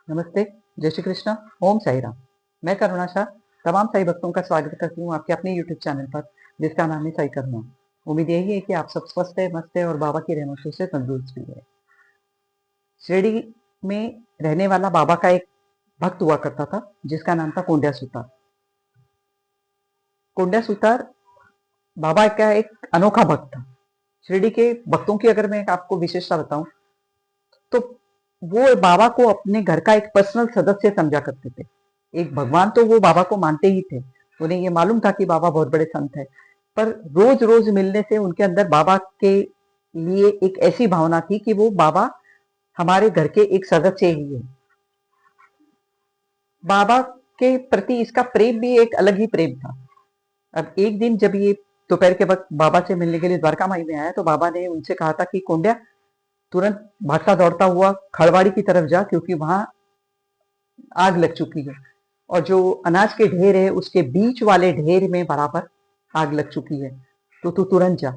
नमस्ते, जय श्री कृष्ण, ओम साई राम। मैं करुणा शाह तमाम साई भक्तों का स्वागत करती हूँ आपके अपने यूट्यूब चैनल पर, जिसका नाम है साई करुणा। उम्मीद यही है कि आप सब स्वस्थ है, मस्त है और बाबा की रहमतों से तंदुरुस्त भी है। शिरडी में रहने वाला बाबा का एक भक्त हुआ करता था, जिसका नाम था कोंड्या सुतार। कोंड्या सुतार बाबा का एक अनोखा भक्त था। शिरडी के भक्तों की अगर मैं आपको विशेषता बताऊं, तो वो बाबा को अपने घर का एक पर्सनल सदस्य समझा करते थे। एक भगवान तो वो बाबा को मानते ही थे। उन्हें ये मालूम था कि बाबा बहुत बड़े संत है, पर रोज रोज मिलने से उनके अंदर बाबा के लिए एक ऐसी भावना थी कि वो बाबा हमारे घर के एक सदस्य ही है। बाबा के प्रति इसका प्रेम भी एक अलग ही प्रेम था। अब एक दिन जब ये दोपहर के वक्त बाबा से मिलने के लिए द्वारका माई में आया, तो बाबा ने उनसे कहा था कि कोंड्या, तुरंत भागता दौड़ता हुआ खड़वाड़ी की तरफ जा, क्योंकि वहां आग लग चुकी है और जो अनाज के ढेर है उसके बीच वाले ढेर में बराबर आग लग चुकी है, तो तू तुरंत जा।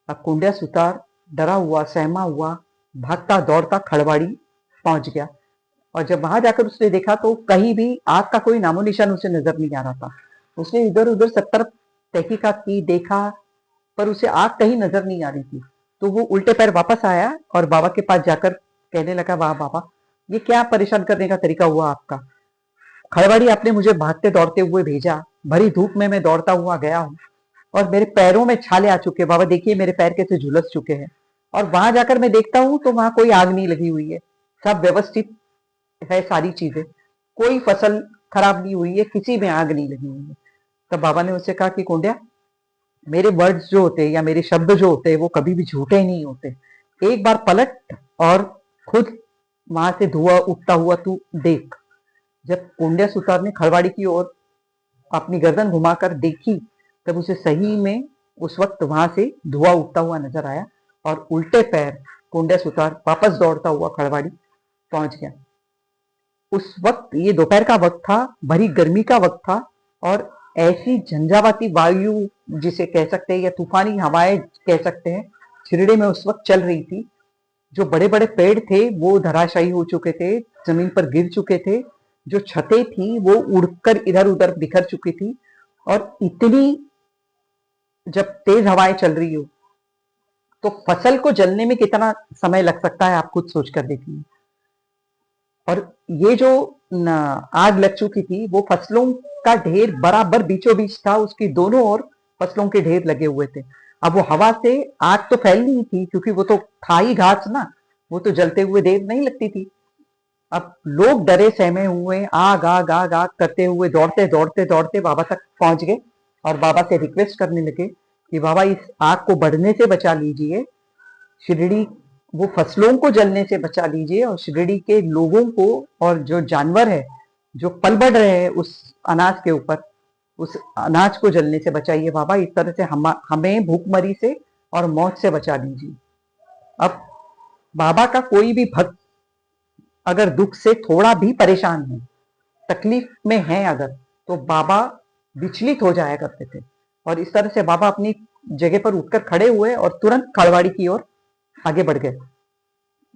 अब कुंड्या सुतार डरा हुआ सहमा हुआ भागता दौड़ता खड़वाड़ी पहुंच गया, और जब वहां जाकर उसने देखा तो कहीं भी आग का कोई नामो निशान उसे नजर नहीं आ रहा था। उसने इधर उधर सब तरफ तहकीकात की, देखा, पर उसे आग कहीं नजर नहीं आ रही थी। तो वो उल्टे पैर वापस आया और बाबा के पास जाकर कहने लगा, वाह बाबा, ये क्या परेशान करने का तरीका हुआ आपका। खड़बड़ी आपने मुझे भागते दौड़ते हुए भेजा, भरी धूप में मैं दौड़ता हुआ गया हूँ और मेरे पैरों में छाले आ चुके हैं। बाबा देखिए मेरे पैर कैसे झुलस चुके हैं, और वहां जाकर मैं देखता हूँ तो वहां कोई आग नहीं लगी हुई है, सब व्यवस्थित है सारी चीजें, कोई फसल खराब नहीं हुई है, किसी में आग नहीं लगी हुई है। तब बाबा ने उससे कहा कि कोंड्या, मेरे वर्ड्स जो होते हैं या मेरे शब्द जो होते हैं वो कभी भी झूठे नहीं होते। एक बार पलट और खुद वहां से धुआं उठता हुआ तू देख। जब कोंड्या सुतार ने खड़वाड़ी की ओर अपनी गर्दन घुमाकर देखी, तब उसे सही में उस वक्त वहां से धुआं उठता हुआ नजर आया और उल्टे पैर कोंड्या सुतार वापस दौड़ता हुआ खड़वाड़ी पहुंच गया। उस वक्त ये दोपहर का वक्त था, भरी गर्मी का वक्त था, और ऐसी झंझावाती वायु जिसे कह सकते हैं या तूफानी हवाएं कह सकते हैं, शिरडी में उस वक्त चल रही थी। जो बड़े बड़े पेड़ थे वो धराशायी हो चुके थे, जमीन पर गिर चुके थे, जो छतें थी वो उड़कर इधर उधर बिखर चुकी थी। और इतनी जब तेज हवाएं चल रही हो तो फसल को जलने में कितना समय लग सकता है, आप खुद सोच कर देखिए। और ये जो आग लग चुकी थी वो फसलों का ढेर बराबर बीचों बीच था, उसकी दोनों ओर फसलों के ढेर लगे हुए थे। अब वो हवा से आग तो फैल नहीं थी, क्योंकि वो तो था ही घास ना, वो तो जलते हुए देर नहीं लगती थी। अब लोग डरे सहमे हुए आग आग आग आग करते हुए दौड़ते दौड़ते दौड़ते बाबा तक पहुंच गए और बाबा से रिक्वेस्ट करने लगे कि बाबा इस आग को बढ़ने से बचा लीजिए, शिरडी वो फसलों को जलने से बचा लीजिए, और शिरडी के लोगों को और जो जानवर है जो पल बढ़ रहे हैं उस अनाज के ऊपर, उस अनाज को जलने से बचाइए बाबा। इस तरह से हमें भूखमरी से और मौत से बचा लीजिए। अब बाबा का कोई भी भक्त अगर दुख से थोड़ा भी परेशान है, तकलीफ में है अगर, तो बाबा विचलित हो जाया करते थे। और इस तरह से बाबा अपनी जगह पर उठकर खड़े हुए और तुरंत खड़वाड़ी की ओर आगे बढ़ गए।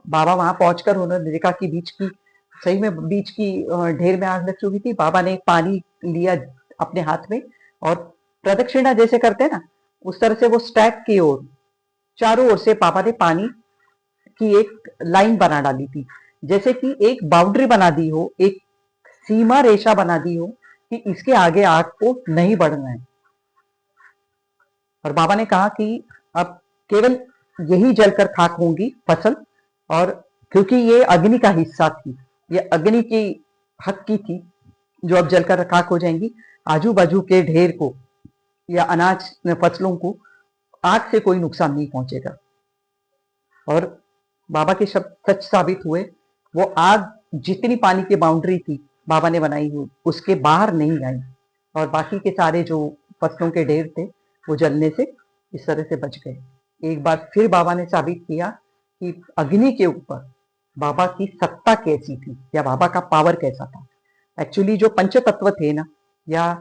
बाबा वहां पहुंचकर उन्होंने देखा कि बीच की सही में बीच की ढेर में आग लग चुकी थी। बाबा ने पानी लिया अपने हाथ में और प्रदक्षिणा जैसे करते हैं ना, उस तरह से वो स्टैक की ओर चारों ओर से बाबा ने पानी की एक लाइन बना डाली थी, जैसे कि एक बाउंड्री बना दी हो, एक सीमा रेखा बना दी हो कि इसके आगे आग को नहीं बढ़ना है। और बाबा ने कहा कि अब केवल यही जलकर खाक होंगी फसल, और क्योंकि ये अग्नि का हिस्सा थी, ये अग्नि की हक की थी जो अब जलकर खाक हो जाएंगी। आजू बाजू के ढेर को या अनाज फसलों को आग से कोई नुकसान नहीं पहुंचेगा। और बाबा के शब्द सच साबित हुए। वो आग जितनी पानी की बाउंड्री थी बाबा ने बनाई हुई उसके बाहर नहीं आई, और बाकी के सारे जो फसलों के ढेर थे वो जलने से इस तरह से बच गए। एक बार फिर बाबा ने साबित किया कि अग्नि के ऊपर बाबा की सत्ता कैसी थी या बाबा का पावर कैसा था। एक्चुअली जो पंच तत्व थे ना, या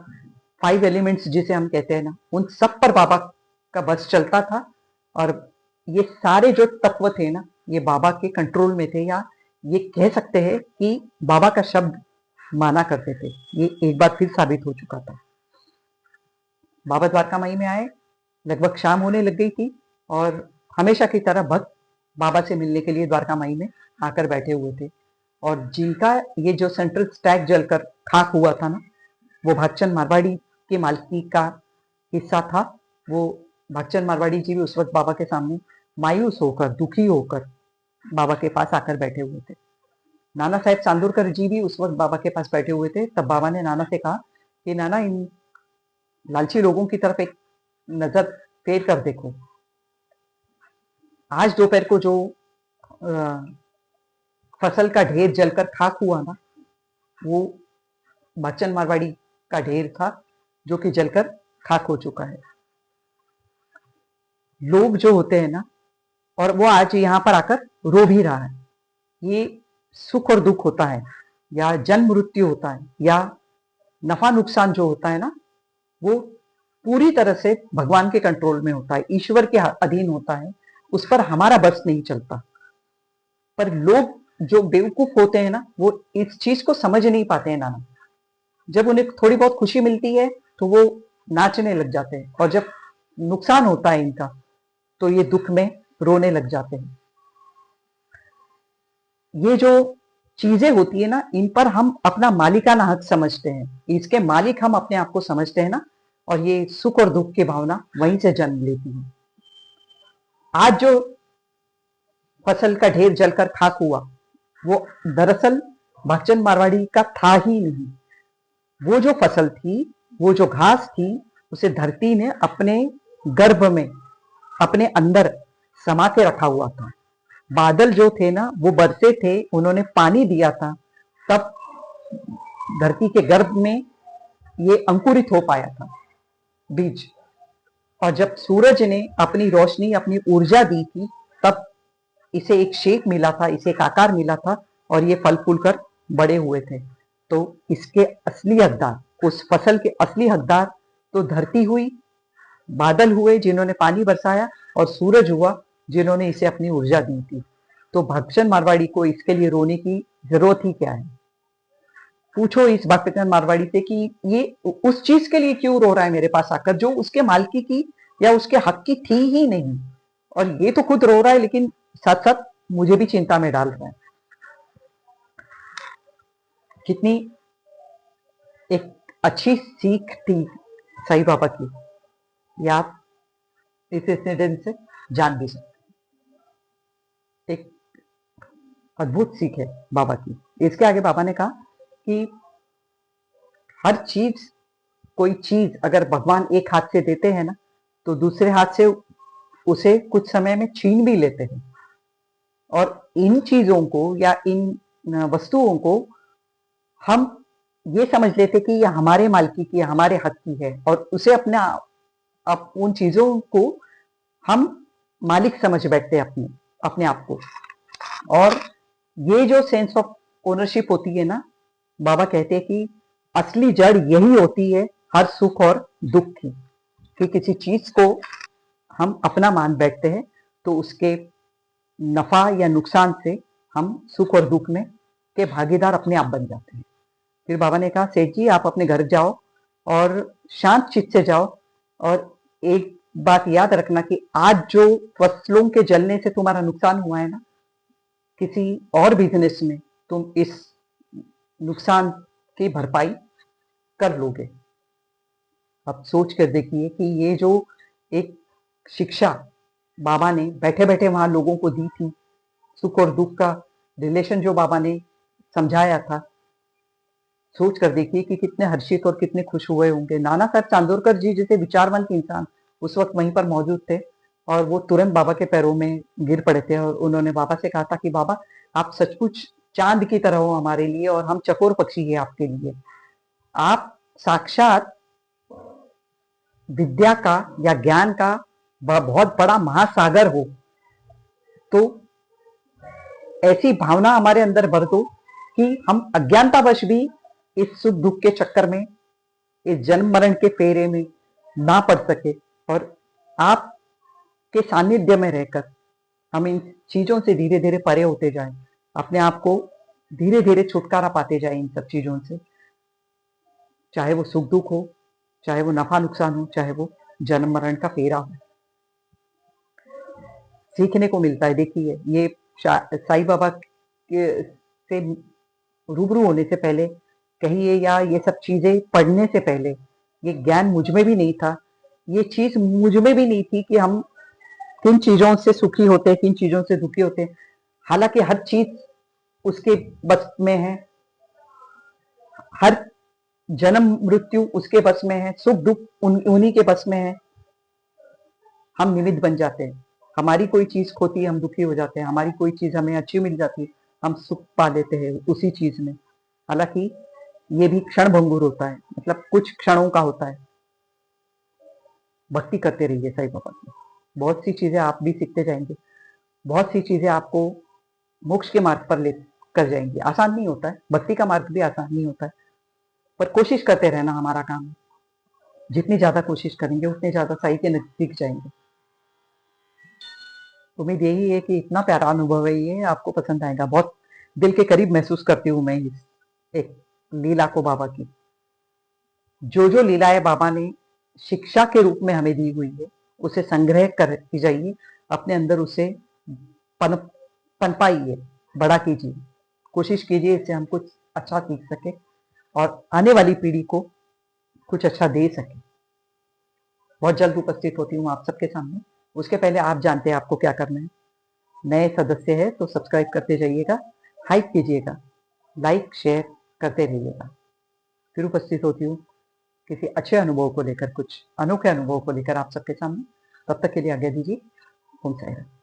5 एलिमेंट्स जिसे हम कहते हैं ना, उन सब पर बाबा का बस चलता था। और ये सारे जो तत्व थे ना, ये बाबा के कंट्रोल में थे, या ये कह सकते हैं कि बाबा का शब्द माना करते थे। ये एक बार फिर साबित हो चुका था। बाबा द्वारका माई में आए, लगभग शाम होने लग गई थी और हमेशा की तरह भक्त बाबा से मिलने के लिए द्वारका माई में आकर बैठे हुए थे। और जिनका ये जो सेंट्रल स्टैग जलकर खाक हुआ था ना, वो भागचंद मारवाड़ी के मालकी का हिस्सा था। वो भागचंद मारवाड़ी जी भी उस वक्त बाबा के सामने मायूस होकर, दुखी होकर बाबा के पास आकर बैठे हुए थे। नाना साहेब चांदोरकर जी भी उस वक्त बाबा के पास बैठे हुए थे। तब बाबा ने नाना से कहा कि नाना, इन लालची लोगों की तरफ एक नजर फेर कर देखो। आज दोपहर को जो फसल का ढेर जलकर खाक हुआ ना, वो भागचंद मारवाड़ी का ढेर था जो कि जलकर खाक हो चुका है। लोग जो होते हैं ना, और वो आज यहाँ पर आकर रो भी रहा है। ये सुख और दुख होता है, या जन्म मृत्यु होता है, या नफा नुकसान जो होता है ना, वो पूरी तरह से भगवान के कंट्रोल में होता है, ईश्वर के अधीन होता है। उस पर हमारा बस नहीं चलता। पर लोग जो बेवकूफ होते हैं ना, वो इस चीज को समझ नहीं पाते हैं नाना। जब उन्हें थोड़ी बहुत खुशी मिलती है तो वो नाचने लग जाते हैं, और जब नुकसान होता है इनका तो ये दुख में रोने लग जाते हैं। ये जो चीजें होती है ना, इन पर हम अपना मालिकाना हक समझते हैं, इसके मालिक हम अपने आप को समझते हैं ना, और ये सुख और दुख की भावना वहीं से जन्म लेती है। आज जो फसल का ढेर जलकर खाक हुआ, वो दरअसल भागचंद मारवाड़ी का था ही नहीं। वो जो फसल थी, वो जो घास थी, उसे धरती ने अपने गर्भ में, अपने अंदर समा के रखा हुआ था। बादल जो थे ना, वो बरसे थे, उन्होंने पानी दिया था, तब धरती के गर्भ में ये अंकुरित हो पाया था बीज। और जब सूरज ने अपनी रोशनी, अपनी ऊर्जा दी थी, तब इसे एक शेप मिला था, इसे एक आकार मिला था, और ये फल फूल कर बड़े हुए थे। तो इसके असली हकदार, उस फसल के असली हकदार तो धरती हुई, बादल हुए जिन्होंने पानी बरसाया, और सूरज हुआ जिन्होंने इसे अपनी ऊर्जा दी थी। तो भागचंद मारवाड़ी को इसके लिए रोने की जरूरत ही क्या है? पूछो इस भागचंद मारवाड़ी से कि ये उस चीज के लिए क्यों रो रहा है मेरे पास आकर, जो उसके मालकी की या उसके हक की थी ही नहीं। और ये तो खुद रो रहा है, लेकिन साथ साथ मुझे भी चिंता में डाल रहा है। कितनी एक अच्छी सीख थी साईं बाबा की, ये आप इस इंसिडेंट से जान भी सकते। एक अद्भुत सीख है बाबा की। इसके आगे बाबा ने कहा कि हर चीज, कोई चीज अगर भगवान एक हाथ से देते हैं ना, तो दूसरे हाथ से उसे कुछ समय में छीन भी लेते हैं। और इन चीजों को या इन वस्तुओं को हम ये समझ लेते कि ये हमारे मालकी की, हमारे हक की है, और उसे उन चीजों को हम मालिक समझ बैठते हैं अपने आप को। और ये जो सेंस ऑफ ओनरशिप होती है ना, बाबा कहते हैं कि असली जड़ यही होती है हर सुख और दुख की, कि किसी चीज को हम अपना मान बैठते हैं तो उसके नफा या नुकसान से हम सुख और दुख में के भागीदार अपने आप बन जाते हैं। फिर बाबा ने कहा, सेठ जी आप अपने घर जाओ और शांत चित्त से जाओ, और एक बात याद रखना कि आज जो फसलों के जलने से तुम्हारा नुकसान हुआ है ना, किसी और बिजनेस में तुम इस नुकसान की भरपाई कर लोगे। अब सोच कर देखिए कि ये जो एक शिक्षा बाबा ने बैठे बैठे वहां लोगों को दी थी, सुख और दुख का रिलेशन जो बाबा ने समझाया था, सोच कर देखिए कि कितने हर्षित और कितने खुश हुए होंगे। नाना साहब चांदोरकर जी जैसे विचारवंत इंसान उस वक्त वहीं पर मौजूद थे, और वो तुरंत बाबा के पैरों में गिर पड़े थे, और उन्होंने बाबा से कहा था कि बाबा आप सचमुच चांद की तरह हो हमारे लिए, और हम चकोर पक्षी हैं आपके लिए। आप साक्षात विद्या का या ज्ञान का बहुत बड़ा महासागर हो। तो ऐसी भावना हमारे अंदर भर दो कि हम अज्ञानतावश भी इस सुख दुख के चक्कर में, इस जन्म मरण के फेरे में ना पड़ सके, और आपके सानिध्य में रहकर हम इन चीजों से धीरे धीरे परे होते जाएं। अपने आप को धीरे धीरे छुटकारा पाते जाए इन सब चीजों से, चाहे वो सुख दुख हो, चाहे वो नफा नुकसान हो, चाहे वो जन्म मरण का फेरा हो। सीखने को मिलता है। देखिए, ये साईं बाबा के से रूबरू होने से पहले कहिए, या ये सब चीजें पढ़ने से पहले, ये ज्ञान मुझ में भी नहीं था, ये चीज मुझ में भी नहीं थी कि हम किन चीजों से सुखी होते हैं, किन चीजों से दुखी होते हैं। हालांकि हर चीज उसके बस में है, हर जन्म मृत्यु उसके बस में है, सुख दुख उन्हीं के बस में है। हम निमित्त बन जाते हैं। हमारी कोई चीज खोती है, हम दुखी हो जाते हैं, हमारी कोई चीज हमें अच्छी मिल जाती है, हम सुख पा लेते हैं उसी चीज में। हालांकि ये भी क्षण भंगुर होता है, मतलब कुछ क्षणों का होता है। भक्ति करते रहिए साईं बाबा की, बहुत सी चीजें आप भी सीखते जाएंगे, बहुत सी चीजें आपको मोक्ष के मार्ग पर ले कर जाएंगे। आसान नहीं होता है, भक्ति का मार्ग भी आसान नहीं होता है, पर कोशिश करते रहना हमारा काम है। जितनी ज्यादा कोशिश करेंगे उतने ज्यादा साईं के नजदीक जाएंगे। उम्मीद यही है कि इतना प्यारा अनुभव है ये आपको पसंद आएगा। बहुत दिल के करीब महसूस करती हूँ मैं इस एक लीला को बाबा की। जो जो लीलाएं बाबा ने शिक्षा के रूप में हमें दी हुई है, उसे संग्रह करती जाइए, अपने अंदर उसे पन पनपाइए, बड़ा कीजिए, कोशिश कीजिए इससे हम कुछ अच्छा सीख सके और आने वाली पीढ़ी को कुछ अच्छा दे सके। बहुत जल्द उपस्थित होती हूँ आप सबके सामने। उसके पहले आप जानते हैं आपको क्या करना है। नए सदस्य है तो सब्सक्राइब करते जाइएगा, हाइप कीजिएगा, लाइक शेयर करते रहिएगा। फिर उपस्थित होती हूँ किसी अच्छे अनुभव को लेकर, कुछ अनोखे अनुभव को लेकर आप सबके सामने। तब तक के लिए आज्ञा दीजिए। ओम साईं राम।